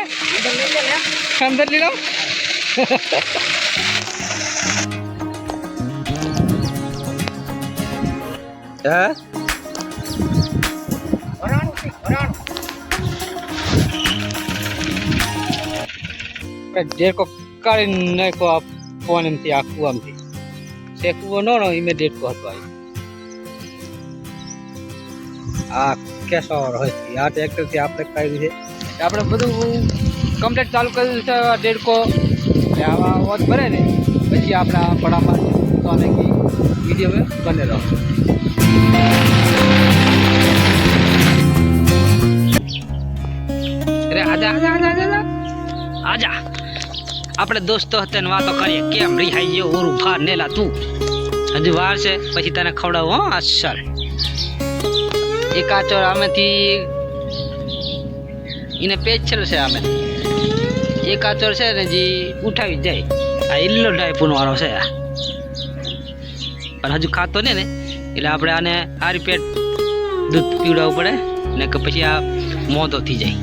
अंदर ले लो डेढ़ को काढ़ी नहीं को आप फोन में थी आखू हम थी सेकू नो नो इमे डेढ़ को हटवाई आ कैसा रहे थी आ ट्रैक्टर से आपने काई दी છે આપણે બધું કમ્પ્લીટ ચાલુ કર્યું છે डेढ़ को આવા વાત ભરે ને પછી આપણા પડામાં તો આને કી વિડિયો में બને રહો અરે આજા આજા આજા આજા આપણે દોસ્તો હતા ને વાતો કરીએ કેમ રિહાઈ ગયો ઓરું ભાર નેલા તું હજુ વાર છે પછી તને ખવડાવું હો અસલ એક આ ચોર આમેથી એને પેજ છે આમે એક આ ચોર છે ને જે ઉઠાવી જાય આ ઇલ્લો ડાયપુનો વાળો છે આ પણ હજુ ખાતો ને એટલે આપણે આને આરી પેટ દૂધ પીવડાવવું પડે ને કે પછી આ મોદો થઈ જાય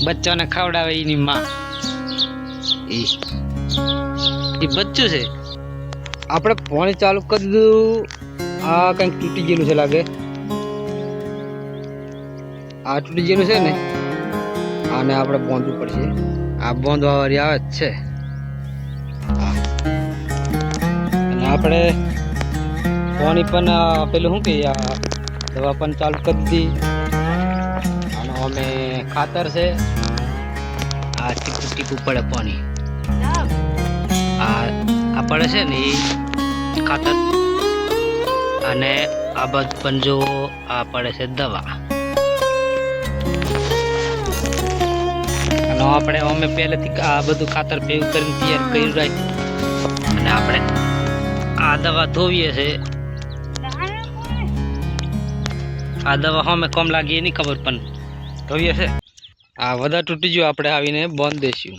બચ્ચાને ખવડાવે એની માં એ બચ્ચું છે આપણે પાણી ચાલુ કરી દીધું આ કંઈક તૂટી ગયેલું છે લાગે આ તૂટી ગયેલું છે ને આને આપણે બાંધવું પડશે આ બાંધવા વાળી આવે જ છે અને આપણે પાણી પણ પેલું શું કે દવા પણ ચાલુ કરી દીધી અને અમે ખાતર છે આ ટીપું ટીપું પડે પાણી આ પડે છે ને એ ખાતર અને આ બધું પણ જો આ પડે છે દવા અને આપણે અમે પહેલેથી આ બધું ખાતર ભેગું કરીને તૈયાર કર્યું રાખ્યું અને આપણે આ દવા ધોવીએ છે આ દવા અમે કમ લાગી એની ખબર પણ ધોવીએ છે આ વધારે તૂટી ગયું આપણે આવીને બંધ દઈશું